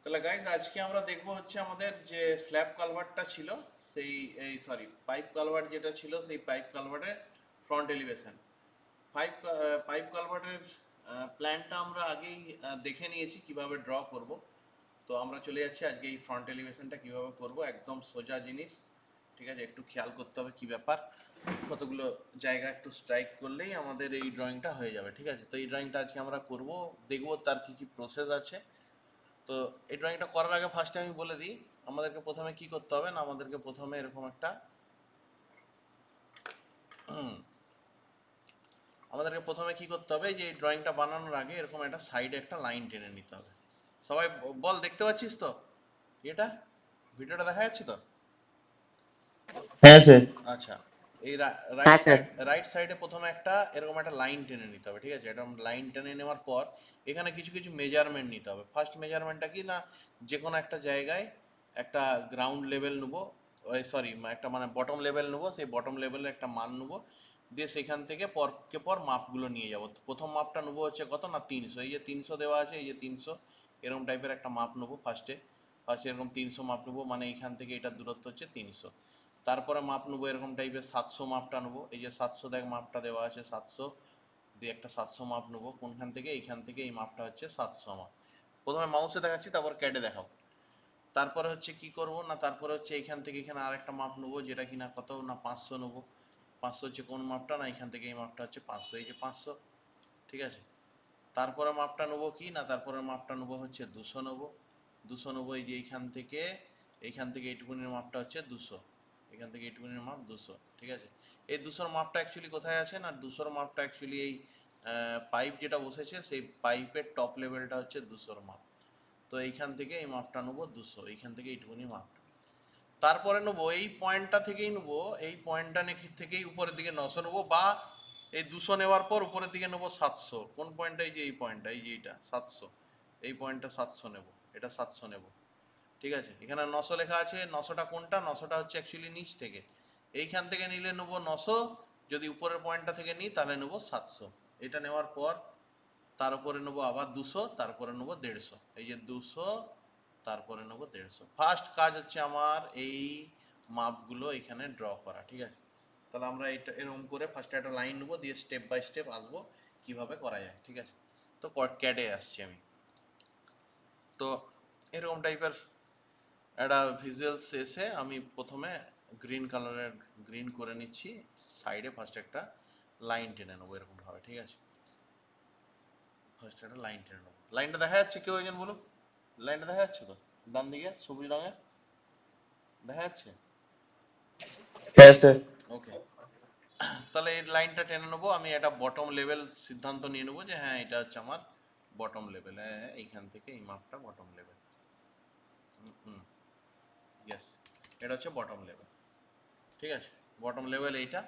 তাহলে গাইজ আজকে আমরা দেখবো হচ্ছে আমাদের যে স্ল্যাব কালভার্টটা ছিল সেই পাইপ কালভার্ট যেটা ছিল সেই পাইপ কালভার্টের ফ্রন্ট এলিভেশন। পাইপ কালভার্টের প্ল্যানটা আমরা আগেই দেখে নিয়েছি কিভাবে ড্র করব। তো আমরা চলে যাচ্ছি আজকে এই ফ্রন্ট এলিভেশনটা কিভাবে করব, একদম সোজা জিনিস। ঠিক আছে, একটু খেয়াল করতে হবে কি ব্যাপার, কতগুলো জায়গা একটু স্ট্রাইক করলেই আমাদের এই ড্রয়িংটা হয়ে যাবে। ঠিক আছে, তো এই ড্রয়িংটা আজকে আমরা করব, দেখব তার কি কি প্রসেস আছে। তো এই ড্রয়িংটা করার আগে ফার্স্টে আমি বলে দিই আমাদেরকে প্রথমে কি করতে হবে না, আমাদেরকে প্রথমে এরকম একটা আমাদেরকে প্রথমে কি করতে হবে, যে এই ড্রয়িংটা বানানোর আগে এরকম একটা সাইডে একটা লাইন টেনে নিতে হবে। সবাই বল, দেখতে পাচ্ছিস তো? এটা ভিডিওটা দেখা যাচ্ছে তো? হ্যাঁ স্যার। আচ্ছা, এই হ্যাঁ স্যার। রাইট সাইডে প্রথমে একটা এরকম একটা লাইন টেনে নিতে হবে। ঠিক আছে, এরকম লাইন টেনে নেওয়ার পর এখানে কিছু কিছু মেজারমেন্ট নিতে হবে। ফার্স্ট মেজারমেন্টটা কি না, যে কোনো একটা জায়গায় একটা গ্রাউন্ড লেভেল নেবো, একটা মানে বটম লেভেল নেবো, সেই বটম লেভেলে একটা মান নেবো, দিয়ে সেখান থেকে পরকে পর মাপগুলো নিয়ে যাবো। প্রথম মাপটা নেবো হচ্ছে কত না 300, এই যে 300 দেওয়া আছে, এই যে 300 এরকম টাইপের একটা মাপ নেবো। ফার্স্টে এরকম 300 মাপ নেবো, মানে এইখান থেকে এটার দূরত্ব হচ্ছে 300। তারপরে মাপ নেবো এরকম টাইপের 700 মাপটা নেবো, এই যে 700 দেখ মাপটা দেওয়া আছে 700, দিয়ে একটা 700 মাপ নেবো কোনখান থেকে, এইখান থেকে এই মাপটা হচ্ছে 700 মাপ। প্রথমে মাউসে দেখাচ্ছি, তারপর ক্যাডে দেখাবো। তারপরে হচ্ছে কি করব না, তারপরে হচ্ছে এইখান থেকে এখানে আরেকটা মাপ নেবো, যেটা কিনা কত না 500 নেবো। 500 হচ্ছে কোন মাপটা না, এখান থেকে এই মাপটা হচ্ছে 500, এই যে 500। ঠিক আছে, তারপরে মাপটা নেবো কি না, তারপরে মাপটা নেবো হচ্ছে 200 নেবো। 200 নেবো, এই যে এইখান থেকে এইটুকুনির মাপটা হচ্ছে 200, এখান থেকে এইটুকুনির মাপ 200। ঠিক আছে, এই 200-র মাপটা অ্যাকচুয়ালি কোথায় আছে না, 200-র মাপটা অ্যাকচুয়ালি এই পাইপ যেটা বসেছে সেই পাইপের টপ লেভেলটা হচ্ছে 200-র মাপ। তো এইখান থেকে এই মাপটা নেবো 200, এইখান থেকে এইটুকুনি মাপটা। তারপরে নেবো এই পয়েন্টটা থেকেই নেবো, এই পয়েন্টটা থেকেই উপরের দিকে 900 নেবো, বা এই 200 নেওয়ার পর উপরের দিকে নেবো 700। কোন পয়েন্টটা, এই যে এই পয়েন্টটা, এই যে এইটা 700, এই পয়েন্টটা 700 নেবো, এটা 700 নেবো। ঠিক আছে, এখানে 900 লেখা আছে, 900টা কোনটা, 900টা হচ্ছে অ্যাকচুয়ালি নিচ থেকে। এইখান থেকে নিলে নেবো 900, যদি উপরের পয়েন্টটা থেকে নিই তাহলে নেবো 700। এটা নেওয়ার পর তার উপরে নেবো আবার 200, তারপরে নেবো 150, এই যে 200, তারপরে নেবো 150। ফার্স্ট কাজ হচ্ছে আমার এই মাপগুলো এখানে ড্র করা। ঠিক আছে, তাহলে আমরা এটা এরকম করে ফার্স্টে একটা লাইন নেবো, দিয়ে স্টেপ বাই স্টেপ আসবো কিভাবে করা যায়। ঠিক আছে, তো ক্যাডে আসছি আমি। তো এরকম টাইপের একটা ভিজুয়ালস এসে আমি প্রথমে গ্রিন করে নিচ্ছি। সাইডে ফার্স্ট একটা লাইন টেনে নেবো এরকমভাবে। ঠিক আছে, ফার্স্ট একটা লাইন টেনে নেবো। লাইনটা দেখা যাচ্ছে, কেউ একজন বলুক, লাইনটা দেখা যাচ্ছে তো? ডান দিকে সবুজ রঙের দেখা যাচ্ছে? হ্যাঁ স্যার। ওকে, তাহলে এই লাইনটা টেনে নেবো। আমি একটা বটম লেভেল সিদ্ধান্ত নিয়ে নেবো যে হ্যাঁ এটা হচ্ছে আমার বটম লেভেল, এইখান থেকে এই মাপটা বটম লেভেল। হুম, ইয়েস, এটা হচ্ছে বটম লেভেল। ঠিক আছে, বটম লেভেল এইটা।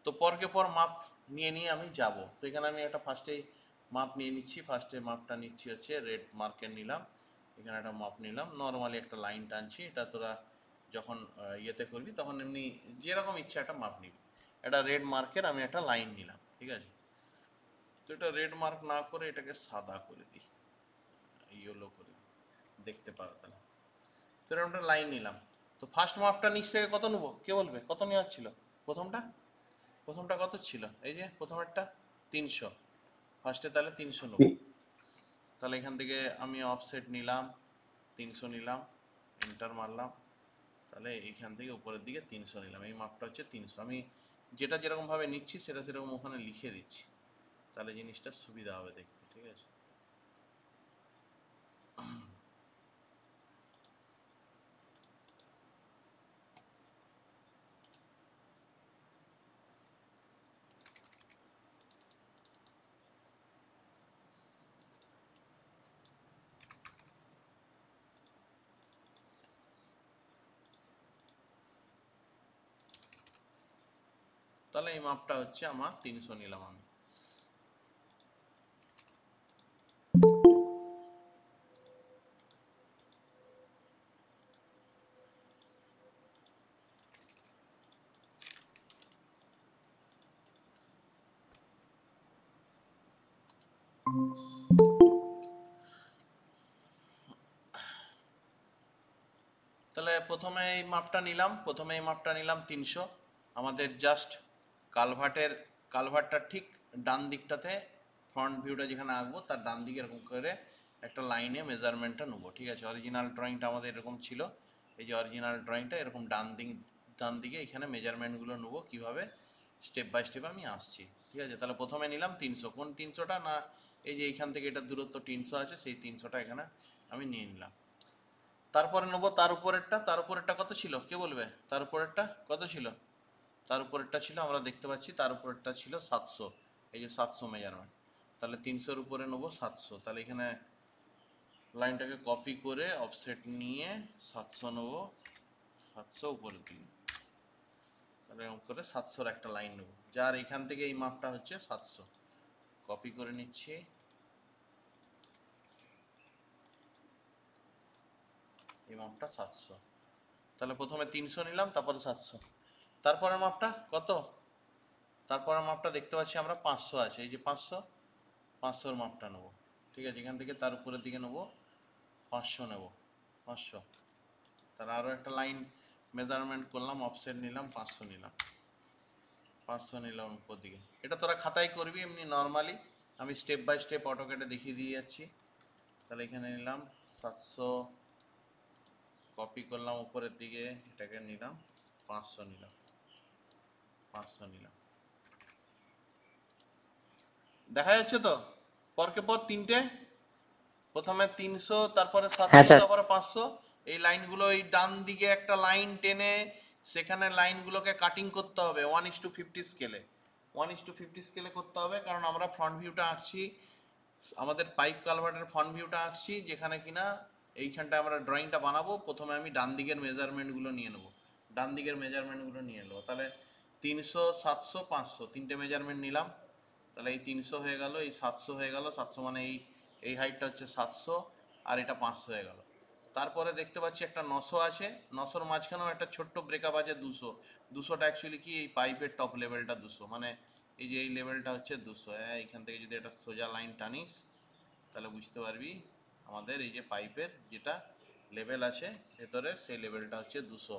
তো পরকে পর মাপ নিয়ে নিয়ে আমি যাব। তো এখানে আমি একটা ফার্স্টেই মাপ নিয়ে নিচ্ছি। ফার্স্টে মাপটা নিচ্ছি হচ্ছে রেড মার্কের নিলাম, এখানে একটা মাপ নিলাম, নর্মালি একটা লাইন টানছি। এটা তোরা যখন ইয়েতে করবি তখন এমনি যেরকম ইচ্ছা একটা মাপ নিবি। একটা রেড মার্কের আমি একটা লাইন নিলাম। ঠিক আছে, তো এটা রেড মার্ক না করে এটাকে সাদা করে দিই, ইয়েলো করে দিই, দেখতে পাবে তাহলে। তো এরকম একটা লাইন নিলাম। তো ফার্স্ট মাপটা নিচ থেকে কত নেবো, কে বলবে কত নেওয়া ছিল? প্রথমটা প্রথমটা কত ছিল, এই যে প্রথমেরটা 300। ফার্স্টে তাহলে 300 নেবো। তাহলে এখান থেকে আমি অফসেট নিলাম, 300 নিলাম, এন্টার মারলাম। তাহলে এইখান থেকে উপরের দিকে 300 নিলাম, এই মাপটা হচ্ছে 300। আমি যেটা যেরকমভাবে নিচ্ছি সেটা সেরকম ওখানে লিখে দিচ্ছি, তাহলে জিনিসটা সুবিধা হবে দেখতে। ঠিক আছে, তাহলে এই মাপটা হচ্ছে আমার 300 নিলাম আমি। তাহলে প্রথমে এই মাপটা নিলাম 300। আমাদের জাস্ট কালভার্টটার ঠিক ডান দিকটাতে ফ্রন্ট ভিউটা যেখানে আঁকবো তার ডান দিকে এরকম করে একটা লাইনে মেজারমেন্টটা নেবো, ঠিক আছে। অরিজিনাল ড্রয়িংটা আমাদের এরকম ছিল, এই যে অরিজিনাল ড্রয়িংটা এরকম ডান দিকে এখানে মেজারমেন্টগুলো নেবো কীভাবে স্টেপ বাই স্টেপ আমি আসছি, ঠিক আছে। তাহলে প্রথমে নিলাম 300, কোন 300টা না এই যে এইখান থেকে এটার দূরত্ব 300 আছে, সেই 300টা এখানে আমি নিয়ে নিলাম। তারপরে নেবো তার উপরেরটা কত ছিল কে বলবে? তার উপরেরটা কত ছিল? তার উপরেরটা ছিল, আমরা দেখতে পাচ্ছি তার উপরেরটা ছিল 700, এই যে 700 মেজারমেন্ট। তাহলে 300-র উপরে নেবো 700, তাহলে এখানে লাইনটাকে কপি করে অফসেট নিয়ে 700 নেবো, 700 উপরের দিকে, তাহলে এরকম করে 700-র একটা লাইন নেবো, যার এখান থেকে এই মাপটা হচ্ছে 700। কপি করে নিচ্ছি, এই মাপটা 700। তাহলে প্রথমে 300 নিলাম, তারপরে 700। তারপরের মাপটা কত? তারপরের মাপটা দেখতে পাচ্ছি আমরা 500 আছে, এই যে 500-র মাপটা নেবো, ঠিক আছে। এখান থেকে তার উপরের দিকে নেবো 500 নেব, 500। তার আরও একটা লাইন মেজারমেন্ট করলাম, অফসেট নিলাম 500 নিলাম, 500 নিলাম উপর দিকে। এটা তোরা খাতায় করবি, এমনি নর্মালি আমি স্টেপ বাই স্টেপ অটোক্যাডে দেখিয়ে দিয়ে যাচ্ছি। তাহলে এখানে নিলাম 700, কপি করলাম উপরের দিকে, এটাকে নিলাম 500 নিলাম, 500 নিলাম। দেখা যাচ্ছে তো পরকে পর তিনটে, প্রথমে 300, তারপরে 700, স্যার। তারপরে 500। এই লাইনগুলো এই ডান দিকে একটা লাইন টেনে সেখানে লাইনগুলোকে কাটিং করতে হবে 1:50 স্কেলে, 1:50 স্কেলে করতে হবে, কারণ আমরা ফ্রন্ট ভিউটা আঁকছি, আমাদের পাইপ কালভার্টের ফ্রন্ট ভিউটা আঁকছি, যেখানে কিনা এইখানটায় আমরা ড্রয়িংটা বানাবো। প্রথমে আমি ডান দিকের মেজারমেন্টগুলো নিয়ে নেবো, তাহলে 300, 700, 500 তিনটে মেজারমেন্ট নিলাম। তাহলে এই 300 হয়ে গেল, এই 700 হয়ে গেল, 700 মানে এই হাইটটা হচ্ছে 700, আর এটা 500 হয়ে গেল। তারপরে দেখতে পাচ্ছি একটা 900 আছে, 900-র মাঝখানেও একটা ছোট্ট ব্রেকআপ আছে 200। 200টা অ্যাকচুয়ালি কি, এই পাইপের টপ লেভেলটা 200, মানে এই যে এই লেভেলটা হচ্ছে 200। এইখান থেকে যদি একটা সোজা লাইন টানিস তাহলে বুঝতে পারবি আমাদের এই যে পাইপের যেটা লেভেল আছে ভেতরের, সেই লেভেলটা হচ্ছে 200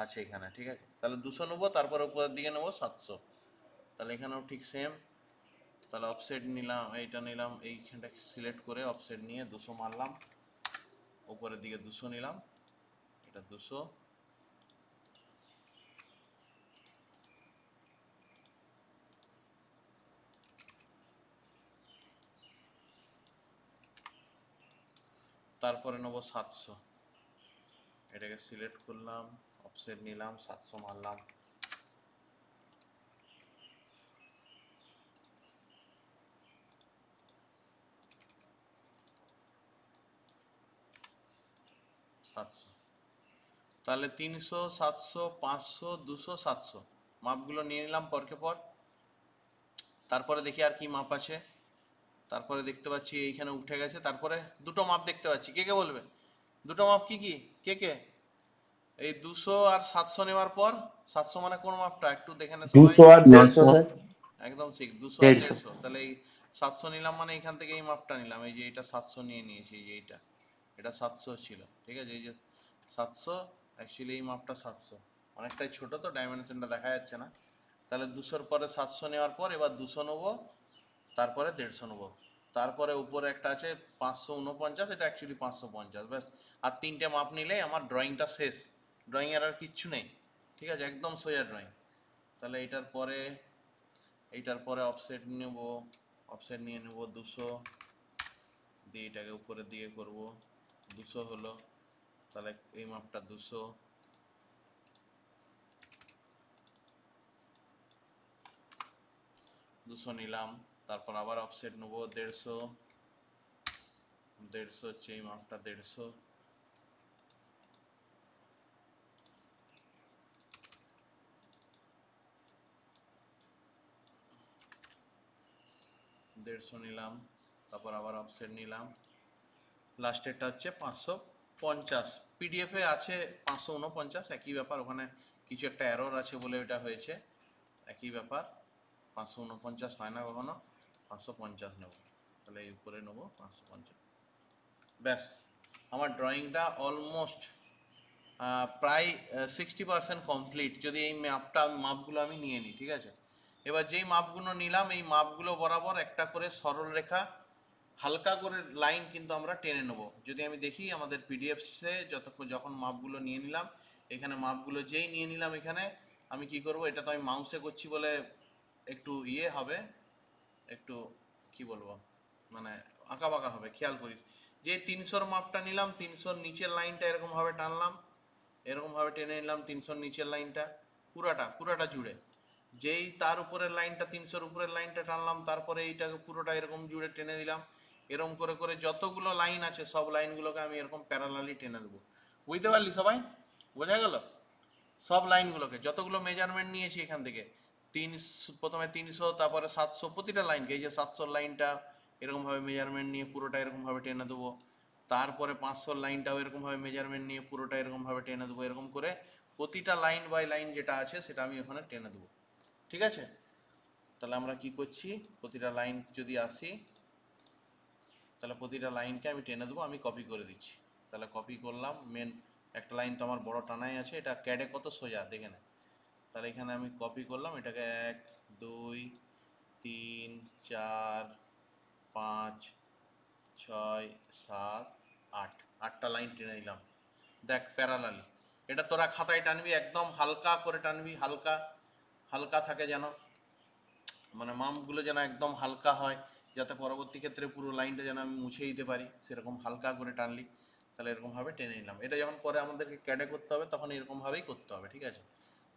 আছে এখানে, ঠিক আছে। তাহলে 200 নেবো, তারপরে উপরের দিকে নেবো 700। তাহলে এখানেও ঠিক সেম, তাহলে অফসেট নিলাম, এইটা নিলাম, এইখানটা সিলেক্ট করে অফসেট নিয়ে 200 মারলাম, উপরের দিকে 200 নিলাম, এটা 200। তারপরে নেবো 700, এটাকে সিলেক্ট করলাম, অফসেট নিলাম, 700 মারলাম, তাহলে 300, 700, 500, 200, 700 মাপগুলো নিয়ে নিলাম পরকে পর। তারপরে দেখি আর কি মাপ আছে। তারপরে দেখতে পাচ্ছি এইখানে উঠে গেছে, তারপরে দুটো মাপ দেখতে পাচ্ছি, কে কে বলবে দুটো মাপ কি কি? কে এই 200 আর 700 নেওয়ার পর, 700 মানে কোন মাপটা একটু দেখে নে সবাই। 200 আর 150 স্যার। একদম ঠিক, 200 আর 150। 150। তাহলে এই 700 নিলাম মানে এখান থেকে এই মাপটা নিলাম, এই যে এটা 700 নিয়ে নিয়েছি, এই যে এটা 700 ছিল, ঠিক আছে। এই যে 700, অ্যাকচুয়ালি এই মাপটা 700, অনেকটাই ছোট তো ডাইমেনশনটা দেখা যাচ্ছে না। তাহলে 200-র পরে 700 নেওয়ার পর এবার 200 নেবো, তারপরে 150 নেবো, তারপরে উপরে একটা আছে 549, এটা অ্যাকচুয়ালি 550, ব্যাস। আর তিনটে মাপ নিলেই আমার ড্রয়িংটা শেষ, ড্রয়িংয়ের আর কিচ্ছু নেই, ঠিক আছে, একদম সোজা ড্রয়িং। তাহলে এইটার পরে অফসেট নেব, অফসেট নিয়ে নেব 200 দিয়ে এটাকে উপরের দিকে করব, 200 হলো, তাহলে এই মাপটা 200 নিলাম। তারপর আবার অফসেট নেব 150 হচ্ছে এই মাপটা 150, নিলাম। তারপর আবার অফসেট নিলাম, লাস্টেরটা হচ্ছে 550। পিডিএফে আছে 549, একই ব্যাপার, ওখানে কিছু একটা এরর আছে বলে এটা হয়েছে, একই ব্যাপার। 549 হয় না কখনো, 550 নেব। তাহলে এই উপরে নেবো 550, ব্যাস। আমার ড্রয়িংটা অলমোস্ট প্রায় 60% কমপ্লিট যদি এই মাপগুলো আমি নিয়ে নিই, ঠিক আছে। এবার যেই মাপগুলো নিলাম এই মাপগুলো বরাবর একটা করে সরল রেখা হালকা করে লাইন কিন্তু আমরা টেনে নেব। যদি আমি দেখি আমাদের পিডিএফসে যখন মাপগুলো নিয়ে নিলাম, এখানে মাপগুলো যেই নিয়ে নিলাম, এখানে আমি কি করব, এটা তো আমি মাউসে করছি বলে একটু ইয়ে হবে, একটু কি বলবো, মানে আঁকা বাঁকা হবে, খেয়াল করিস। যে 300-র মাপটা নিলাম, 300-র নিচের লাইনটা এরকমভাবে টানলাম, এরকমভাবে টেনে নিলাম 300-র নিচের লাইনটা পুরাটা জুড়ে। যেই তার উপরের লাইনটা 300-র উপরের লাইনটা টানলাম, তারপরে এইটাকে পুরোটা এরকম জুড়ে টেনে দিলাম। এরকম করে করে যতগুলো লাইন আছে সব লাইনগুলোকে আমি এরকম প্যারালালি টেনে দেবো। বুঝতে পারলি সবাই? বোঝা গেল? সব লাইনগুলোকে যতগুলো মেজারমেন্ট নিয়েছি এখান থেকে, প্রথমে 300, তারপরে 700, প্রতিটা লাইনকে, এই যে 700 লাইনটা এরকমভাবে মেজারমেন্ট নিয়ে পুরোটা এরকমভাবে টেনে দেবো। তারপরে 500 লাইনটাও এরকমভাবে মেজারমেন্ট নিয়ে পুরোটা এরকমভাবে টেনে দেবো। এরকম করে প্রতিটা লাইন বাই লাইন যেটা আছে সেটা আমি ওখানে টেনে দেবো, ঠিক আছে। তাহলে আমরা কি করছি, প্রতিটা লাইন যদি আসি, তাহলে প্রতিটা লাইনকে আমি টেনে দেবো, আমি কপি করে দিচ্ছি। তাহলে কপি করলাম, মেন একটা লাইন তো আমার বড় টানাই আছে, এটা ক্যাডে কত সোজা দেখে না। তাহলে এখানে আমি কপি করলাম, এটাকে 1 2 3 4 5 6 7 8, 8টা লাইন টেনে নিলাম। দেখ প্যারালালি, এটা তোরা খাতায় টানবি, একদম হালকা করে টানবি, হালকা হালকা থাকে যেন, মানে মামগুলো যেন একদম হালকা হয়, যাতে পরবর্তী ক্ষেত্রে পুরো লাইনটা যেন আমি মুছে দিতে পারি, সেরকম হালকা করে টানলি। তাহলে এরকমভাবে টেনে নিলাম। এটা যখন পরে আমাদেরকে ক্যাডে করতে হবে তখন এরকমভাবেই করতে হবে, ঠিক আছে।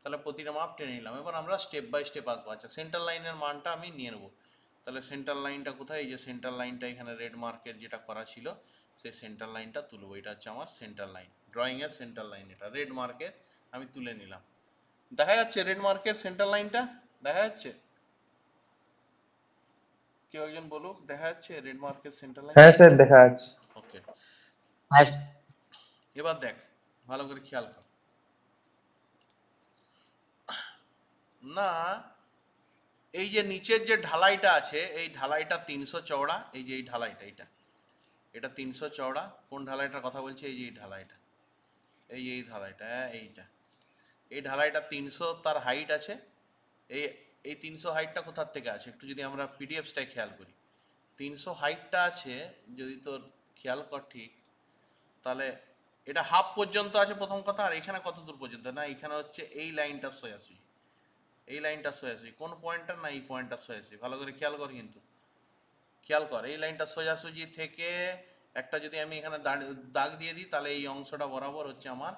তাহলে প্রতিটা মাপ টেনে নিলাম। এবার আমরা স্টেপ বাই স্টেপ আসবো। আচ্ছা, সেন্টার লাইনের মানটা আমি নিয়ে নেবো। তাহলে সেন্টার লাইনটা কোথায়, এই যে সেন্টার লাইনটা এখানে রেড মার্কের যেটা করা ছিল, সেই সেন্টার লাইনটা তুলবো। এটা হচ্ছে আমার সেন্টার লাইন, ড্রয়িংয়ের সেন্টার লাইন, এটা রেড মার্কের আমি তুলে নিলাম। দেখা যাচ্ছে রেড মার্কের সেন্টার লাইনটা? দেখা যাচ্ছে? কেউ একজন বলুক, দেখা যাচ্ছে রেড মার্কের সেন্টার লাইন? হ্যাঁ স্যার দেখা যাচ্ছে। ওকে, হ্যাঁ এবার দেখ ভালো করে খেয়াল কর। না, এই যে নিচের যে ঢালাইটা আছে, এই ঢালাইটা 300 চওড়া, এই যে এই ঢালাইটা, এটা 300 চওড়া। কোন ঢালাইটার কথা বলছি, এই যে এই ঢালাইটা, এই ঢালাইটা, এইটা, এই ঢালাইটা 300 তার হাইট আছে। এই এই 300 হাইটটা কোথার থেকে আছে, একটু যদি আমরা পিডিএফসটাই খেয়াল করি, 300 হাইটটা আছে যদি তোর খেয়াল কর ঠিক, তাহলে এটা হাফ পর্যন্ত আছে প্রথম কথা। আর এখানে কত দূর পর্যন্ত, না এখানে হচ্ছে এই লাইনটা সোজাসুজি, এই লাইনটা সোজাসুজি, কোন পয়েন্টটা, না এই পয়েন্টটা সোজাসুজি, ভালো করে খেয়াল কর কিন্তু, খেয়াল কর এই লাইনটা সোজাসুজি থেকে একটা যদি আমি এখানে দাগ দিয়ে দিই, তাহলে এই অংশটা বরাবর হচ্ছে আমার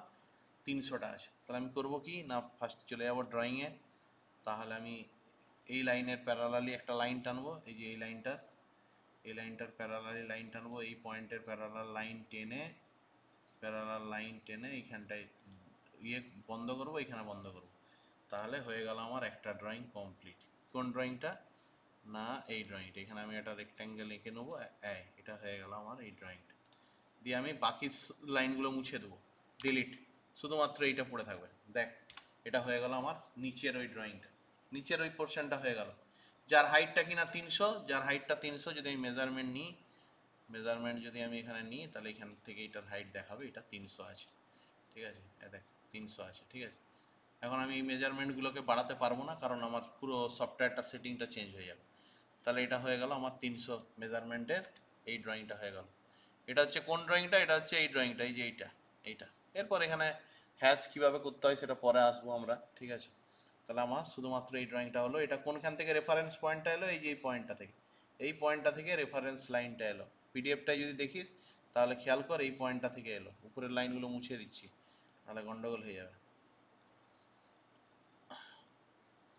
300টা আছে। তাহলে আমি করবো কি না, ফার্স্ট চলে যাবো ড্রয়িংয়ে। তাহলে আমি এই লাইনের প্যারালালি একটা লাইন টানবো, এই যে এই লাইনটার প্যারালালি লাইন টানবো, এই পয়েন্টের প্যারালাল লাইন টেনে এইখানটায় ইয়ে বন্ধ করবো, এখানে বন্ধ করবো। তাহলে হয়ে গেল আমার একটা ড্রয়িং কমপ্লিট। কোন ড্রয়িংটা, না এই ড্রয়িংটা, এখানে আমি একটা রেক্ট্যাঙ্গেল এঁকে নেবো, এটা হয়ে গেল আমার এই ড্রয়িংটা। দিয়ে আমি বাকি লাইনগুলো মুছে দেবো, ডিলিট, শুধুমাত্র এইটা পড়ে থাকবে। দেখ এটা হয়ে গেল আমার নিচের ওই ড্রয়িংটা, নিচের ওই পোর্শনটা হয়ে গেল, যার হাইটটা কিনা 300, যার হাইটটা 300 যদি আমি মেজারমেন্ট যদি আমি এখানে নিই, তাহলে এখান থেকে এটার হাইট দেখাবে, এটা 300 আছে, ঠিক আছে। দেখ 300 আছে, ঠিক আছে। এখন আমি এই মেজারমেন্টগুলোকে বাড়াতে পারবো না, কারণ আমার পুরো সফটওয়্যারটা সেটিংটা চেঞ্জ হয়ে যাবে। তাহলে এটা হয়ে গেল আমার 300 মেজারমেন্টের এই ড্রয়িংটা হয়ে গেল। এটা হচ্ছে কোন ড্রয়িংটা, এটা হচ্ছে এই ড্রয়িংটা, এই যে এইটা। এরপর এখানে হ্যাশ কিভাবে করতে হয় সেটা পরে আসবো আমরা, ঠিক আছে। তাহলে আমার শুধুমাত্র এই ড্রয়িংটা হলো। এটা কোনখান থেকে রেফারেন্স পয়েন্টটা এলো, এই যে এই পয়েন্টটা থেকে, এই পয়েন্টটা থেকে রেফারেন্স লাইনটা এলো। পিডিএফটাই যদি দেখিস তাহলে খেয়াল কর, এই পয়েন্টটা থেকে এলো। উপরের লাইনগুলো মুছে দিচ্ছি, তাহলে গন্ডগোল হয়ে যাবে।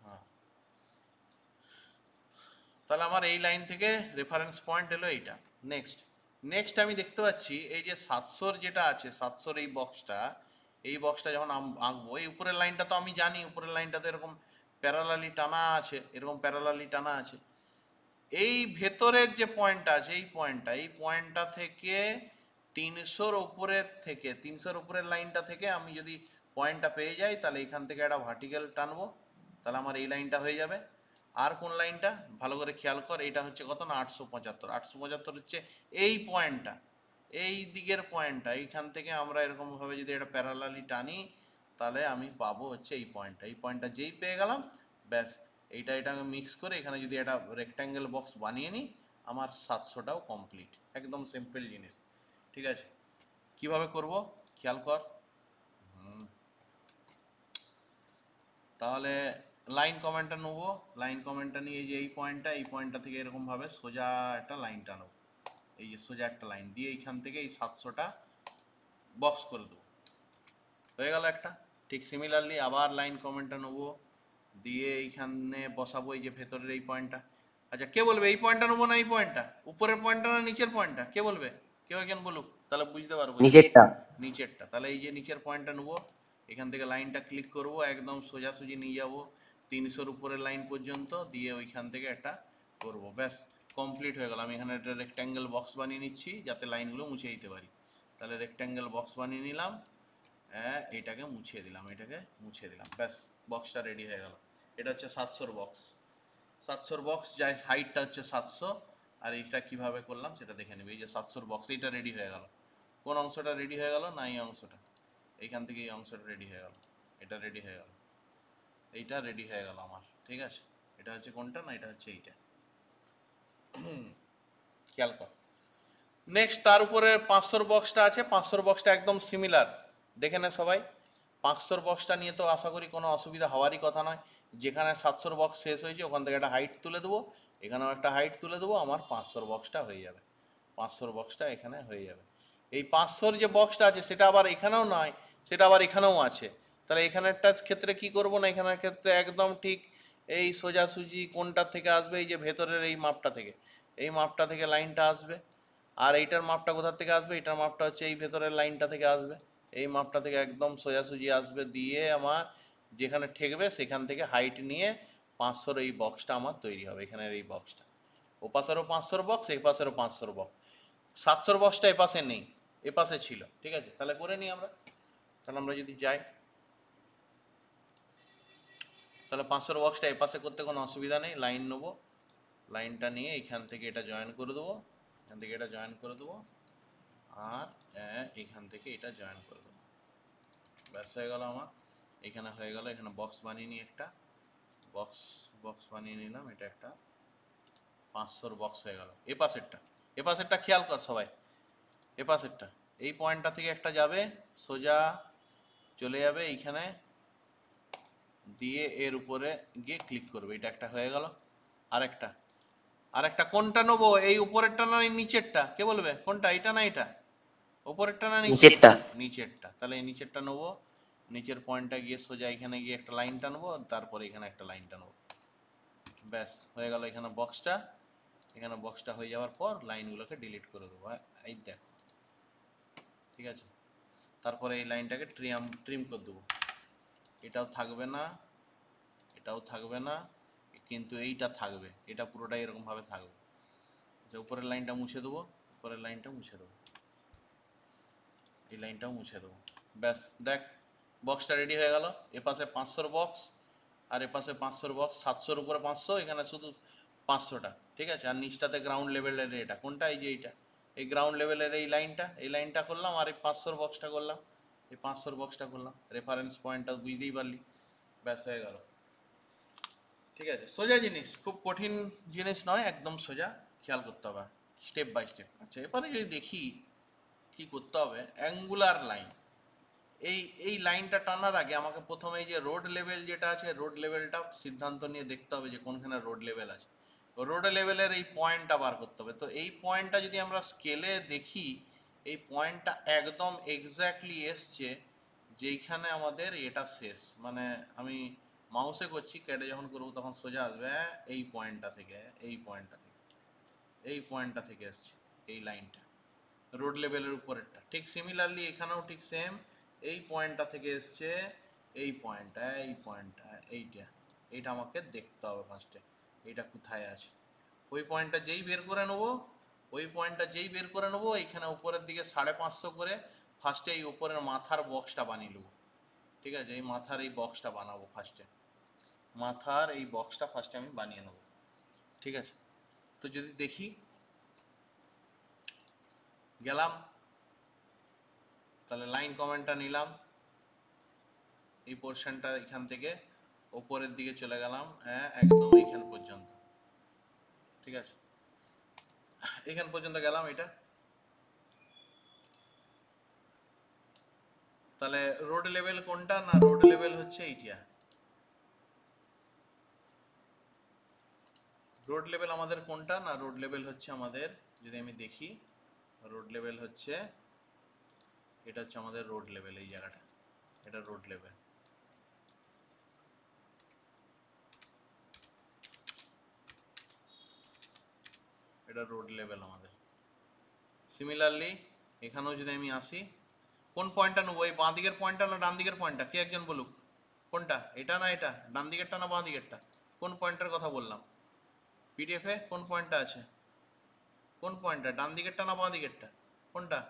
হ্যাঁ, তাহলে আমার এই লাইন থেকে রেফারেন্স পয়েন্ট এলো এইটা। নেক্সট আমি দেখতে পাচ্ছি এই যে 700-র যেটা আছে, 700-র এই বক্সটা যখন আঁকবো, এই উপরের লাইনটা তো আমি জানি, উপরের লাইনটা তো এরকম প্যারালালি টানা আছে, এরকম প্যারালালি টানা আছে। এই ভেতরের যে পয়েন্টটা আছে, এই পয়েন্টটা থেকে 300-র উপরের লাইনটা থেকে আমি যদি পয়েন্টটা পেয়ে যাই, তাহলে এখান থেকে একটা ভার্টিক্যাল টানবো, তাহলে আমার এই লাইনটা হয়ে যাবে। আর কোন লাইনটা, ভালো করে খেয়াল কর, এটা হচ্ছে কত না 875। 875 হচ্ছে এই পয়েন্টটা, এই দিকের পয়েন্টটা, এইখান থেকে আমরা এরকম ভাবে যদি এটা প্যারালালি টানি, তাহলে আমি পাবো হচ্ছে এই পয়েন্টটা। এই পয়েন্টটা যেই পেয়ে গেলাম, ব্যাস এটাকে মিক্স করে এখানে যদি একটা রেক্ট্যাঙ্গেল বক্স বানিয়ে নিই, আমার 700টাও কমপ্লিট। একদম সিম্পল জিনিস, ঠিক আছে। কিভাবে করব খেয়াল কর। তাহলে লাইন কমেন্টটা নেবো, লাইন কমেন্টটা নিয়ে এই যে এই পয়েন্টটা থেকে এরকমভাবে সোজা একটা লাইন টানবো, এই যে সোজা একটা লাইন দিয়ে এইখান থেকে এই 700টা বক্স করে দেবো, হয়ে গেল একটা। ঠিক সিমিলারলি আবার লাইন কমেন্টটা নেবো, দিয়ে এইখানে বসাবো এই যে ভেতরের এই পয়েন্টটা। আচ্ছা, কে বলবে এই পয়েন্টটা নেবো না এই পয়েন্টটা, উপরের পয়েন্টটা না নিচের পয়েন্টটা, কে বলবে? কেউ একজন বলুক, তাহলে বুঝতে পারবো। নিচেরটা। নিচেরটা। তাহলে এই যে নিচের পয়েন্টটা নেবো, এখান থেকে লাইনটা ক্লিক করব, একদম সোজাসুজি নিয়ে যাব 300-র উপরের লাইন পর্যন্ত, দিয়ে ওইখান থেকে একটা করব, ব্যাস কমপ্লিট হয়ে গেল। আমি এখানে একটা রেক্ট্যাঙ্গেল বক্স বানিয়ে নিচ্ছি যাতে লাইনগুলো মুছে দিতে পারি। তাহলে রেক্ট্যাঙ্গেল বক্স বানিয়ে নিলাম, এইটাকে মুছে দিলাম, এটাকে মুছে দিলাম, ব্যাস বক্সটা রেডি হয়ে গেল। এটা হচ্ছে 700-র বক্স। 700-র বক্স যাই হাইটটা হচ্ছে 700, আর এইটা কিভাবে করলাম সেটা দেখে নেবে। এই যে 700-র বক্স, এইটা রেডি হয়ে গেল। কোন অংশটা রেডি হয়ে গেল? না এই অংশটা, এইখান থেকে এই অংশটা রেডি হয়ে গেল, এটা রেডি হয়ে গেল, এইটা রেডি হয়ে গেল আমার, ঠিক আছে। এটা হচ্ছে কোনটা? না এটা হচ্ছে এইটা। খেয়াল কর। নেক্সট তার উপরে 500-র বক্সটা আছে। 500-র বক্সটা একদম সিমিলার, দেখে নে সবাই। 500-র বক্সটা নিয়ে তো আশা করি কোনো অসুবিধা হওয়ারই কথা নয়। যেখানে 700-র বক্স শেষ হয়েছে ওখান থেকে একটা হাইট তুলে দেবো, এখানেও একটা হাইট তুলে দেবো, আমার 500-র বক্সটা হয়ে যাবে। 500-র বক্সটা এখানে হয়ে যাবে। এই 500-র যে বক্সটা আছে সেটা আবার এখানেও নয়, সেটা আবার এখানেও আছে। তাহলে এখানেরটার ক্ষেত্রে কি করব না, এখানের ক্ষেত্রে একদম ঠিক এই সোজাসুজি কোনটা থেকে আসবে, এই যে ভেতরের এই মাপটা থেকে, এই মাপটা থেকে লাইনটা আসবে। আর এইটার মাপটা কোথা থেকে আসবে? এটার মাপটা হচ্ছে এই ভেতরের লাইনটা থেকে আসবে, এই মাপটা থেকে একদম সোজাসুজি আসবে, দিয়ে আমার যেখানে ঠেকবে সেখান থেকে হাইট নিয়ে 500-র এই বক্সটা আমার তৈরি হবে। এখানের এই বক্সটা, ও পাশেরও 500-র বক্স, এই পাশেরও 500-র বক্স। 700-র বক্সটা এ পাশে নেই, এ পাশে ছিল, ঠিক আছে। তাহলে করে নিই আমরা। তাহলে আমরা যদি যাই, তাহলে 500-র বক্সটা এ পাশে করতে কোনো অসুবিধা নেই। লাইন নেবো, লাইনটা নিয়ে এখান থেকে এটা জয়েন করে দেবো, এখান থেকে এটা জয়েন করে দেবো, আর এখান থেকে এটা জয়েন করে দেবো, ব্যাস হয়ে গেল আমার। এখানে হয়ে গেল, এখানে বক্স বানিয়ে নিই একটা, বক্স বানিয়ে নিলাম, এটা একটা 500-র বক্স হয়ে গেল। এ পাশেরটা খেয়াল কর সবাই, এ পাশেরটা এই পয়েন্টটা থেকে একটা যাবে, সোজা চলে যাবে এইখানে, দিয়ে এর উপরে গিয়ে ক্লিক করবে, এটা একটা হয়ে গেল। আরেকটা কোনটা নেবো, এই উপরেরটা না এই নিচেরটা? কে বলবে কোনটা, এটা না এটা? উপরেরটা না নিচেরটা। নিচেরটা। তাহলে এই নিচেরটা নেবো, নিচের পয়েন্টটা গিয়ে সোজা এখানে গিয়ে একটা লাইন টানবো, তারপরে এখানে একটা লাইন টানবো, ব্যাস হয়ে গেল এখানে বক্সটা। এখানে বক্সটা হয়ে যাওয়ার পর লাইনগুলোকে ডিলিট করে দেবো, এই দেখ, ঠিক আছে। তারপরে এই লাইনটাকে ট্রিম করে দেবো, এটাও থাকবে না, এটাও থাকবে না, কিন্তু এইটা থাকবে, এটা পুরোটাই এরকমভাবে থাকবে। যে উপরের লাইনটা মুছে দেবো, উপরের লাইনটা মুছে দেবো, এই লাইনটাও মুছে দেবো, ব্যাস দেখ বক্সটা রেডি হয়ে গেল। এপাশে 500-র বক্স, আর এপাশে 500-র বক্স, 700-র উপরে 500, এখানে শুধু 500টা, ঠিক আছে। আর নিচটাতে গ্রাউন্ড লেভেলের এটা কোনটা, এই যে এইটা, এই গ্রাউন্ড লেভেলের এই লাইনটা করলাম, আর এই 500-র বক্সটা করলাম, এই 500-র বক্সটা করলাম, রেফারেন্স পয়েন্টটা বুঝতেই পারলি, ব্যাস হয়ে গেল, ঠিক আছে। সোজা জিনিস, খুব কঠিন জিনিস নয়, একদম সোজা, খেয়াল করতে হবে স্টেপ বাই স্টেপ। আচ্ছা, এবারে যদি দেখি কি করতে হবে, অ্যাঙ্গুলার লাইন, এই লাইনটা টানার আগে আমাকে প্রথমে এই যে রোড লেভেল যেটা আছে, রোড লেভেলটা সিদ্ধান্ত নিয়ে দেখতে হবে যে কোনখানে রোড লেভেল আছে। রোড লেভেলের এই পয়েন্টটা বার করতে হবে। তো এই পয়েন্টটা যদি আমরা স্কেলে দেখি, এই পয়েন্টটা একদম এক্স্যাক্টলি এসছে যেইখানে আমাদের এটা শেষ, মানে আমি মাউসে করছি, কেটে যখন করবো তখন সোজা আসবে, এই পয়েন্টটা থেকে, এই পয়েন্টটা থেকে এসছে এই লাইনটা, রোড লেভেলের উপরেরটা। ঠিক সিমিলারলি এখানেও ঠিক সেম, এই পয়েন্টটা থেকে এসছে এই পয়েন্টটা, এইটা আমাকে দেখতে হবে ফার্স্টে, এইটা কোথায় আছে। ওই পয়েন্টটা যেই বের করে নেবো, এইখানে উপরের দিকে 550 করে ফার্স্টে এই উপরের মাথার বক্সটা বানিয়ে নেবো, ঠিক আছে। এই মাথার এই বক্সটা বানাবো ফার্স্টে, ফার্স্টে আমি বানিয়ে নেবো, ঠিক আছে। তো যদি দেখি, গেলাম তাহলে লাইন কমেন্টটা নিলাম, এই পোর্শনটা এখান থেকে ওপরের দিকে চলে গেলাম, হ্যাঁ একদম এইখান পর্যন্ত, ঠিক আছে, এখান পর্যন্ত গেলাম এটা। তাহলে রোড লেভেল কোনটা, না রোড লেভেল হচ্ছে এইটা, রোড লেভেল আমাদের কোনটা, না রোড লেভেল হচ্ছে আমাদের, যদি আমি দেখি রোড লেভেল হচ্ছে এটা, হচ্ছে আমাদের রোড লেভেল, এই জায়গাটা এটা রোড লেভেল। এটা রোড লেভেল আমাদের। সিমিলারলি এখানেও যদি আমি আসি, কোন পয়েন্টটা নেবো, এই বাঁ দিকের পয়েন্টটা না ডান দিকের পয়েন্টটা, কে একজন বলুক কোনটা, এটা না এটা, ডান দিকেরটা না বাঁ দিকেরটা, কোন পয়েন্টের কথা বললাম পিডিএফ এ, কোন পয়েন্টটা আছে, কোন পয়েন্টটা, ডান দিকেরটা না বাঁ দিকেরটা, কোনটা,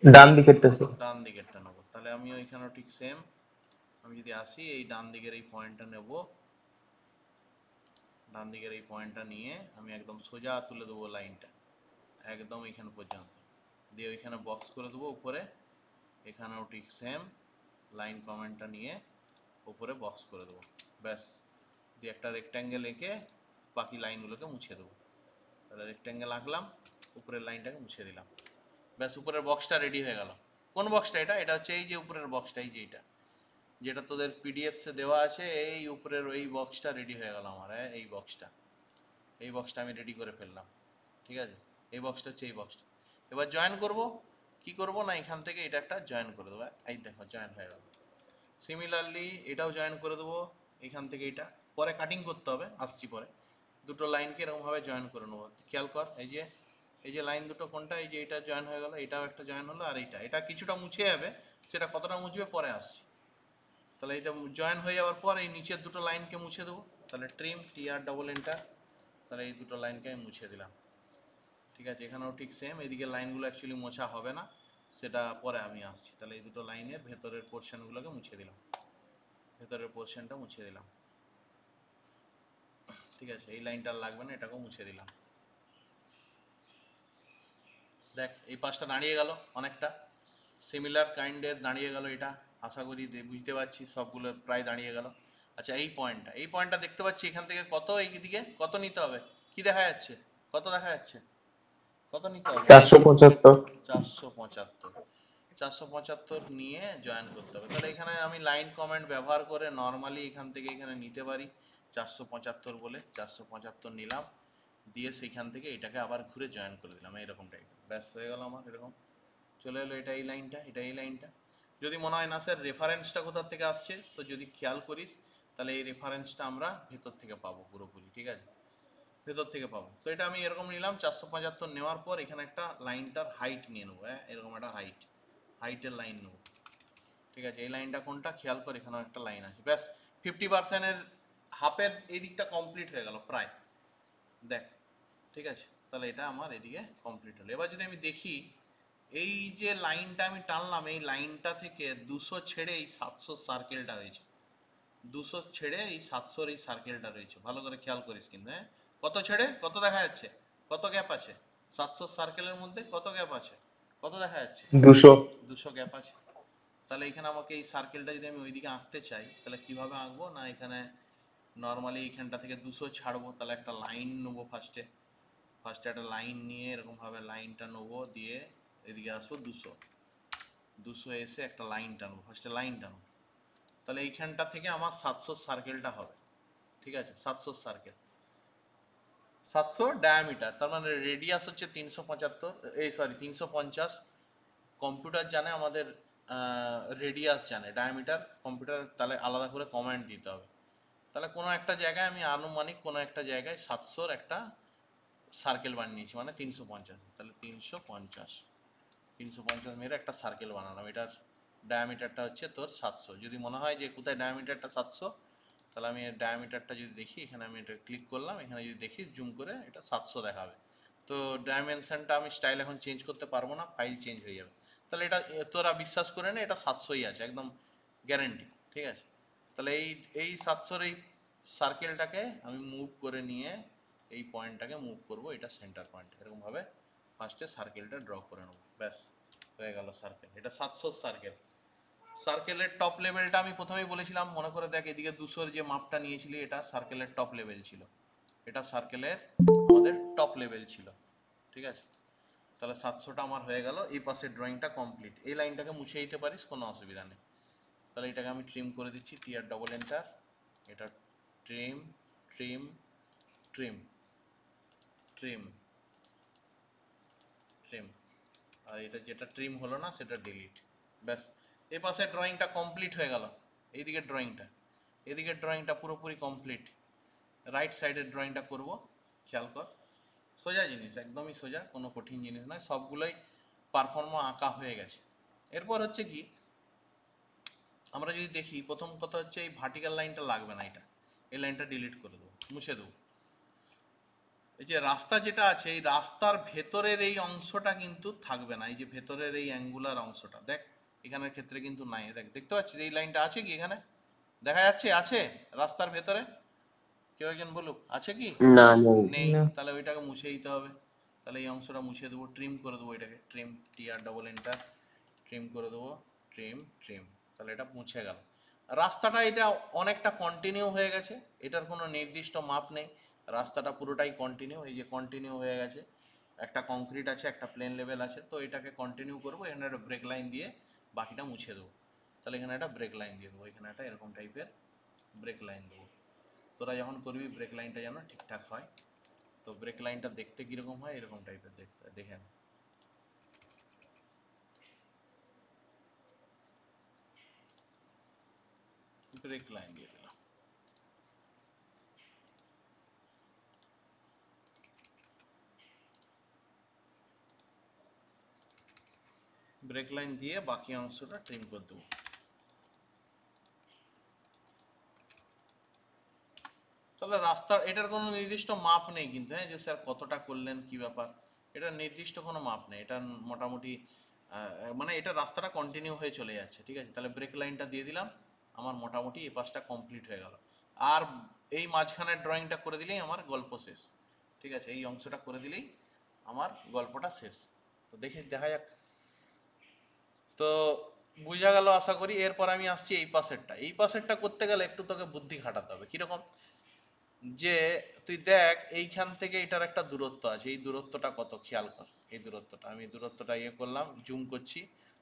ডান দিকেরটা স্যার। ডান দিকেরটা নেবো। তাহলে আমি ওইখানেও ঠিক সেম, আমি যদি আসি এই ডান দিকের এই পয়েন্টটা নেব, ডান দিকের এই পয়েন্টটা নিয়ে আমি একদম সোজা তুলে দেবো লাইনটা একদম এইখান পর্যন্ত, দিয়ে ওইখানে বক্স করে দেবো উপরে, এখানেও ঠিক সেম লাইন কমেন্টটা নিয়ে উপরে বক্স করে দেবো, ব্যাস, দিয়ে একটা রেক্ট্যাঙ্গেল এঁকে বাকি লাইনগুলোকে মুছে দেবো। তাহলে রেক্ট্যাঙ্গেল আঁকলাম, উপরের লাইনটাকে মুছে দিলাম, ব্যাস উপরের বক্সটা রেডি হয়ে গেল। কোন বক্সটা, এটা এটা হচ্ছে এই যে উপরের বক্সটা, এই যে এটা যেটা তোদের পিডিএফসে দেওয়া আছে, এই উপরের ওই বক্সটা রেডি হয়ে গেল আমার, হ্যাঁ এই বক্সটা, এই বক্সটা আমি রেডি করে ফেললাম, ঠিক আছে, এই বক্সটা হচ্ছে এই বক্সটা। এবার জয়েন করব, কি করব না এখান থেকে এটা একটা জয়েন করে দেবো, এই দেখো জয়েন হয়ে গেল। সিমিলারলি এটাও জয়েন করে দেবো এখান থেকে, এটা পরে কাটিং করতে হবে, আসছি পরে। দুটো লাইনকে এরকমভাবে জয়েন করে নেবো, খেয়াল কর এই যে লাইন দুটো কোনটা, এই যে এটা জয়েন হয়ে গেল, এটাও একটা জয়েন হলো, আর এটা কিছুটা মুছে যাবে, সেটা কতটা মুছবে পরে আসছি। তাহলে এটা জয়েন হয়ে যাওয়ার পর এই নিচের দুটো লাইনকে মুছে দেবো, তাহলে ট্রিম TR তাহলে এই দুটো লাইনকে আমি মুছে দিলাম, ঠিক আছে, এখানেও ঠিক সেম, এদিকে লাইনগুলো অ্যাকচুয়ালি মোছা হবে না, সেটা পরে আমি আসছি। তাহলে এই দুটো লাইনের ভেতরের পোর্শনগুলোকে মুছে দিলাম, ভেতরের পোর্শনটা মুছে দিলাম, ঠিক আছে, এই লাইনটা লাগবে না, এটাকেও মুছে দিলাম। দেখ এই পাশটা দাঁড়িয়ে গেল, অনেকটা সিমিলার কাইন্ডের দাঁড়িয়ে গেল, এটা আশা করি বুঝতে পারছি, সবগুলো প্রায় দাঁড়িয়ে গেল। আচ্ছা এই পয়েন্টটা দেখতে পাচ্ছি, এখান থেকে কত, এই দিকে কত নিতে হবে, কি দেখা যাচ্ছে, কত দেখা যাচ্ছে, কত নিতে হবে, 475। 475, 475 নিয়ে জয়েন করতে হবে। তাহলে এখানে আমি লাইন কমেন্ট ব্যবহার করে নর্মালি এখান থেকে এখানে নিতে পারি 475 বলে, 475 নিলাম, দিয়ে সেইখান থেকে এটাকে আবার ঘুরে জয়েন করে দিলাম এইরকম টাইপের, ব্যাস হয়ে গেল আমার, এরকম চলে এলো, এটা এই লাইনটা, এটা এই লাইনটা। যদি মনে হয় না স্যার রেফারেন্সটা কোথা থেকে আসছে, তো যদি খেয়াল করিস তাহলে এই রেফারেন্সটা আমরা ভেতর থেকে পাবো পুরোপুরি, ঠিক আছে, ভেতর থেকে পাবো। তো এটা আমি এরকম নিলাম 475 নেওয়ার পর এখানে একটা লাইনটার হাইট নিয়ে নেবো, হ্যাঁ এরকম একটা হাইটের লাইন নেবো, ঠিক আছে, এই লাইনটা কোনটা খেয়াল কর, এখানেও একটা লাইন আছে, ব্যাস 50%-এর হাফের এই দিকটা কমপ্লিট হয়ে গেল প্রায়, দেখ, ঠিক আছে, তাহলে এটা আমার এদিকে কমপ্লিট হলো। এবার যদি আমি দেখি এই যে লাইনটা আমি টানলাম, এই লাইনটা থেকে 200 ছেড়ে এই 700 সার্কেলটা হয়েছে, 200 ছেড়ে এই 700 এই সার্কেলটা রয়েছে, ভালো করে খেয়াল করিস কিন্তু, হ্যাঁ কত ছেড়ে কত দেখা যাচ্ছে, কত গ্যাপ আছে 700 সার্কেলের মধ্যে, কত গ্যাপ আছে, কত দেখা যাচ্ছে, 200। 200 গ্যাপ আছে। তাহলে এখানে আমাকে এই সার্কেলটা যদি আমি ওইদিকে আঁকতে চাই, তাহলে কিভাবে আঁকবো, না এখানে নর্মালি এইখানটা থেকে 200 ছাড়বো, তাহলে একটা লাইন নেবো, ফার্স্টে একটা লাইন নিয়ে এরকমভাবে লাইনটা নেবো, দিয়ে এদিকে আসবো 200 এসে একটা লাইন টানবো, ফার্স্টে লাইন টানবো, তাহলে এইখানটা থেকে আমার 700 সার্কেলটা হবে, ঠিক আছে, 700 সার্কেল, 700 ডায়ামিটার, তার মানে রেডিয়াস হচ্ছে 375, এই সরি 350, কম্পিউটার জানে আমাদের রেডিয়াস জানে, ডায়ামিটার কম্পিউটার তাহলে আলাদা করে কমান্ড দিতে হবে। তাহলে কোনো একটা জায়গায় আমি আনুমানিক কোনো একটা জায়গায় 700-র একটা সার্কেল বানিয়েছি, মানে 350, তাহলে 350 মেরে একটা সার্কেল বানালাম, এটার ডায়ামিটারটা হচ্ছে তোর 700। যদি মনে হয় যে কোথায় ডায়ামিটারটা 700, তাহলে আমি এর ডায়ামিটারটা যদি দেখি, এখানে আমি এটা ক্লিক করলাম, এখানে যদি দেখি জুম করে এটা 700 দেখাবে। তো ডাইমেনশনটা আমি স্টাইল এখন চেঞ্জ করতে পারবো না, ফাইল চেঞ্জ হয়ে যাবে। তাহলে এটা তোরা বিশ্বাস করে নে, এটা 700ই আছে একদম গ্যারেন্টি, ঠিক আছে। তাহলে এই 700-র এই সার্কেলটাকে আমি মুভ করে নিয়ে এই পয়েন্টটাকে মুভ করব, এটা সেন্টার পয়েন্ট, এরকমভাবে ফার্স্টে সার্কেলটা ড্র করে নেব, ব্যাস হয়ে গেল সার্কেল, এটা 700 সার্কেল। সার্কেলের টপ লেভেলটা আমি প্রথমেই বলেছিলাম, মনে করে দেখ এদিকে 200-র যে মাপটা নিয়েছিলি এটা সার্কেলের টপ লেভেল ছিল, এটা সার্কেলের আমাদের টপ লেভেল ছিল, ঠিক আছে। তাহলে 700টা আমার হয়ে গেল, এই পাশের ড্রয়িংটা কমপ্লিট। এই লাইনটাকে মুছে দিতে পারিস, কোনো অসুবিধা নেই। তাহলে এটাকে আমি ট্রিম করে দিচ্ছি, টিআর ডবল এন্টার, এটা trim trim trim trim trim, আর এটা যেটা ট্রিম হলো না সেটা ডিলিট। ব্যাস, এই পাশের ড্রয়িংটা কমপ্লিট হয়ে গেল। এইদিকের ড্রয়িংটা, এদিকের ড্রয়িংটা পুরোপুরি কমপ্লিট। রাইট সাইডের ড্রয়িংটা করব, খেয়াল কর, সোজা জিনিস, একদমই সোজা, কোনো কঠিন জিনিস নয়, সবগুলোই পারফর্মা আঁকা হয়ে গেছে। এরপর হচ্ছে কি, আমরা যদি দেখি, প্রথম কথা হচ্ছে এই ভার্টিক্যাল লাইনটা লাগবে না, এটা এই লাইনটা ডিলিট করে দেবো, মুছে দেবো। এই যে রাস্তা যেটা আছে, এই রাস্তার ভেতরের এই অংশটা কিন্তু থাকবে না, এই যে ভেতরের এই অ্যাঙ্গুলার অংশটা দেখ, এখানের ক্ষেত্রে কিন্তু নাই। দেখ, দেখতে পাচ্ছিস এই লাইনটা আছে কি এখানে, দেখা যাচ্ছে আছে রাস্তার ভেতরে? কেউ একজন বলুক, আছে কি? না নেই। নেই। না। তাহলে ওইটাকে মুছে দিতে হবে। তাহলে এই অংশটা মুছে দেবো, ট্রিম করে দেবো এটাকে, trim, TR double enter, trim করে দেবো, ট্রিম ট্রিম। তাহলে এটা মুছে গেল। রাস্তাটা এটা অনেকটা কন্টিনিউ হয়ে গেছে, এটার কোনো নির্দিষ্ট মাপ নেই, রাস্তাটা পুরোটাই কন্টিনিউ, এই যে কন্টিনিউ হয়ে গেছে। একটা কংক্রিট আছে, একটা প্লেন লেভেল আছে, তো এটাকে কন্টিনিউ করবো, এখানে একটা ব্রেক লাইন দিয়ে বাকিটা মুছে দেবো। তাহলে এখানে একটা ব্রেক লাইন দিয়ে দেবো, এখানে একটা এরকম টাইপের ব্রেক লাইন দেবো। তোরা যখন করবি ব্রেক লাইনটা যেন ঠিকঠাক হয়। তো ব্রেক লাইনটা দেখতে কীরকম হয়, এরকম টাইপের দেখতে হয়, দেখে নে। ব্রেক লাইন দিয়ে দিলাম। ব্রেক লাইন দিয়ে বাকি অংশটা ট্রিম করে দেবো। তাহলে রাস্তার এটার কোনো নির্দিষ্ট মাপ নেই কিন্তু, হ্যাঁ, যে স্যার কতটা করলেন কি ব্যাপার, এটার নির্দিষ্ট কোনো মাপ নেই, এটা মোটামুটি মানে এটা রাস্তাটা কন্টিনিউ হয়ে চলে যাচ্ছে, ঠিক আছে। তাহলে ব্রেক লাইনটা দিয়ে দিলাম, আমার মোটামুটি এই পাশটা কমপ্লিট হয়ে গেল। আর এই মাঝখানের ড্রয়িংটা করে দিলেই আমার গল্প শেষ, ঠিক আছে। এই অংশটা করে দিলেই আমার গল্পটা শেষ। তো দেখা যাক। তো বুঝা গেল আশা করি। এরপর আমি আসছি এই পাশেরটা। এই পাশেরটা করতে গেলে একটু তোকে বুদ্ধি খাটাতে হবে। কীরকম, যে তুই দেখ এইখান থেকে এটার একটা দূরত্ব আছে, এই দূরত্বটা কত খেয়াল কর। এই দূরত্বটা আমি দূরত্বটা ইয়ে করলাম, জুম করছি,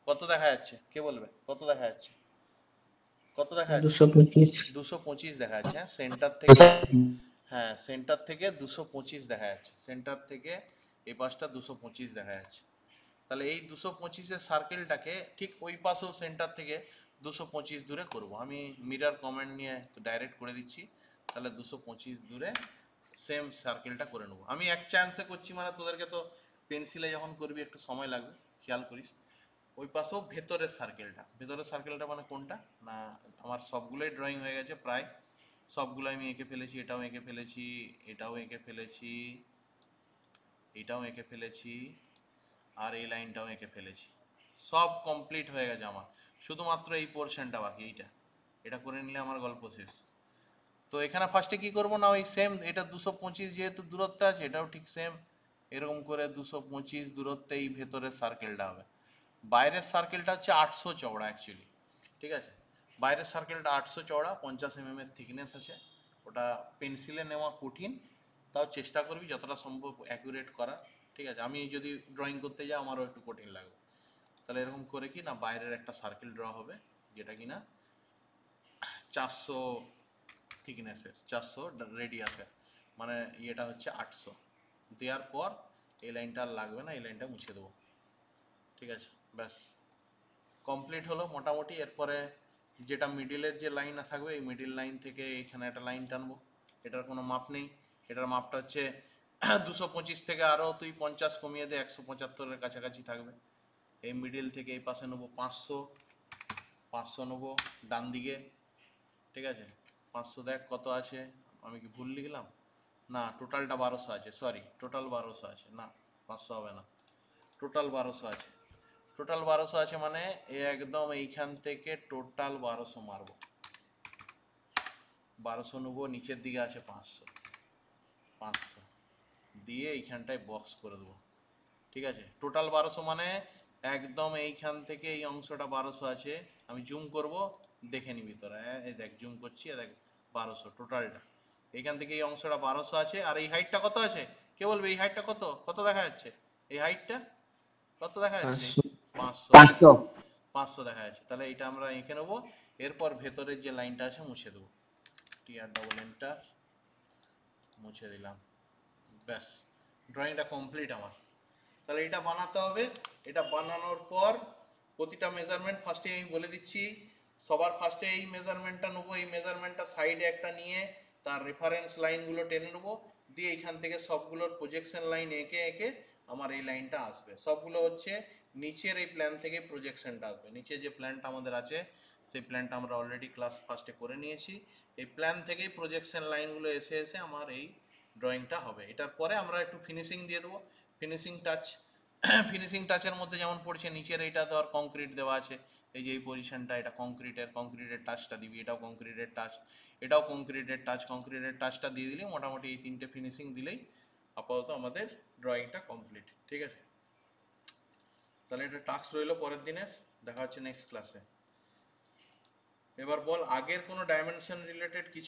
কত দেখা যাচ্ছে কে বলবে, কত দেখা যাচ্ছে, কত দেখা যাচ্ছে? 225। 225 দেখা যাচ্ছে, হ্যাঁ, সেন্টার থেকে, হ্যাঁ সেন্টার থেকে 225 দেখা যাচ্ছে, সেন্টার থেকে এই পাশটা 225 দেখা যাচ্ছে। তাহলে এই 225-এর সার্কেলটাকে ঠিক ওই পাশেও সেন্টার থেকে 225 দূরে করব। আমি মিরর কমেন্ট নিয়ে ডাইরেক্ট করে দিচ্ছি। তাহলে 225 দূরে সেম সার্কেলটা করে নেবো। আমি এক চান্সে করছি, মানে তোদেরকে তো পেন্সিলে যখন করবি একটু সময় লাগবে, খেয়াল করিস। ওই পাশেও ভেতরের সার্কেলটা মানে কোনটা না, আমার সবগুলোই ড্রয়িং হয়ে গেছে প্রায়, সবগুলো আমি এঁকে ফেলেছি, এটাও এঁকে ফেলেছি, এটাও এঁকে ফেলেছি, এটাও এঁকে ফেলেছি, আর এই লাইনটাও এঁকে ফেলেছি, সব কমপ্লিট হয়ে গেছে আমার। শুধুমাত্র এই পোর্শনটা বাকি, এটা করে নিলে আমার গল্প শেষ। তো এখানে ফার্স্টে কি করব না, ওই সেম এটা 225 যেহেতু দূরত্বে আছে, এটাও ঠিক সেম এরকম করে 225 দূরত্বে এই ভেতরের সার্কেলটা হবে। বাইরের সার্কেলটা হচ্ছে 800 চওড়া অ্যাকচুয়ালি, ঠিক আছে। বাইরের সার্কেলটা 800 চওড়া, 50 mm এর থিকনেস আছে। ওটা পেন্সিলে নেওয়া কঠিন, তাও চেষ্টা করবি যতটা সম্ভব অ্যাকুরেট করা, ঠিক আছে। আমি যদি ড্রয়িং করতে যাই আমারও একটু কঠিন লাগবে। তাহলে এরকম করে কি না বাইরের একটা সার্কেল ড্র হবে, যেটা কি না 400 থিকনেসের, 400 রেডিয়াসের, মানে ইয়েটা হচ্ছে 800। দেওয়ার পর এই লাইনটা আর লাগবে না, এই লাইনটা মুছে দেবো, ঠিক আছে। ব্যাস কমপ্লিট হলো মোটামুটি। এরপরে যেটা মিডিলের যে লাইন থাকবে, এই মিডিল লাইন থেকে এখানে একটা লাইন টানবো, এটার কোনো মাপ নেই, এটার মাপটা হচ্ছে 225 থেকে আরও তুই 50 কমিয়ে দে, 175-এর কাছাকাছি থাকবে। এই মিডিল থেকে এই পাশে নেবো 500 নেবো ডান দিকে, ঠিক আছে। 500 দেখ কত আছে, আমি কি ভুল লিখলাম? না, টোটালটা 1200 আছে, সরি, টোটাল 1200 আছে, না 500 হবে না, টোটাল 1200 আছে। টোটাল 1200 আছে মানে একদম এইখান থেকে টোটাল 1200 মারবো, 1200 নেবো, নিচের দিকে আছে 500 দিয়ে এইখানটায় বক্স করে দেবো, ঠিক আছে। টোটাল 1200 মানে একদম এইখান থেকে এই অংশটা 1200 আছে, আমি জুম করব, দেখে নিবি তোরা। এই দেখ জুম করছি, দেখ 1200 টোটালটা। এইখান থেকে এই অংশটা 1200 আছে, আর এই হাইটটা কত আছে কে বলবে? এই হাইটটা কত কত দেখা যাচ্ছে? এই হাইটটা কত দেখা যাচ্ছে? 500 দেখা 500। যাচ্ছে। 500 দেখা যাচ্ছে, তাহলে এটা আমরা এঁকে নেবো। এরপর ভেতরের যে লাইনটা আছে মুছে দেবো, টিআর ডবল এন্টার, মুছে দিলাম, ব্যাস ড্রয়িংটা কমপ্লিট আমার। তাহলে এটা বানাতে হবে। এটা বানানোর পর প্রতিটা মেজারমেন্ট ফার্স্টে আমি বলে দিচ্ছি। সবার ফার্স্টে এই মেজারমেন্টটা নেবো, এই মেজারমেন্টটা সাইডে একটা নিয়ে তার রেফারেন্স লাইনগুলো টেনে নেবো, দিয়ে এইখান থেকে সবগুলোর প্রজেকশন লাইন এঁকে এঁকে আমার এই লাইনটা আসবে। সবগুলো হচ্ছে নিচের এই প্ল্যান থেকে প্রজেকশনটা আসবে। নিচে যে প্ল্যানটা আমাদের আছে সেই প্ল্যানটা আমরা অলরেডি ক্লাস ফার্স্টে করে নিয়েছি। এই প্ল্যান থেকেই প্রজেকশন লাইনগুলো এসে এসে আমার এই ড্রয়িংটা হবে। এটার পরে আমরা একটু ফিনিশিং দিয়ে দেবো, ফিনিশিং টাচ। ফিনিশিং টাচের মধ্যে যেমন পড়ছে নিচের এইটা ধর কংক্রিট দেওয়া আছে, এই যে এই পজিশনটা এটা কংক্রিটের টাচটা দিবি, এটাও কংক্রিটের টাচ, এটাও কংক্রিটের টাচ, কংক্রিটের টাচটা দিয়ে দিলে মোটামুটি এই তিনটে ফিনিশিং দিলেই আপাতত আমাদের ড্রয়িংটা কমপ্লিট। ঠিক আছে, তাহলে এটা টাস্ক রইলো পরের দিনের, দেখা হচ্ছে নেক্সট ক্লাসে। এবার বল আগের কোনো ডাইমেনশন রিলেটেড কিছু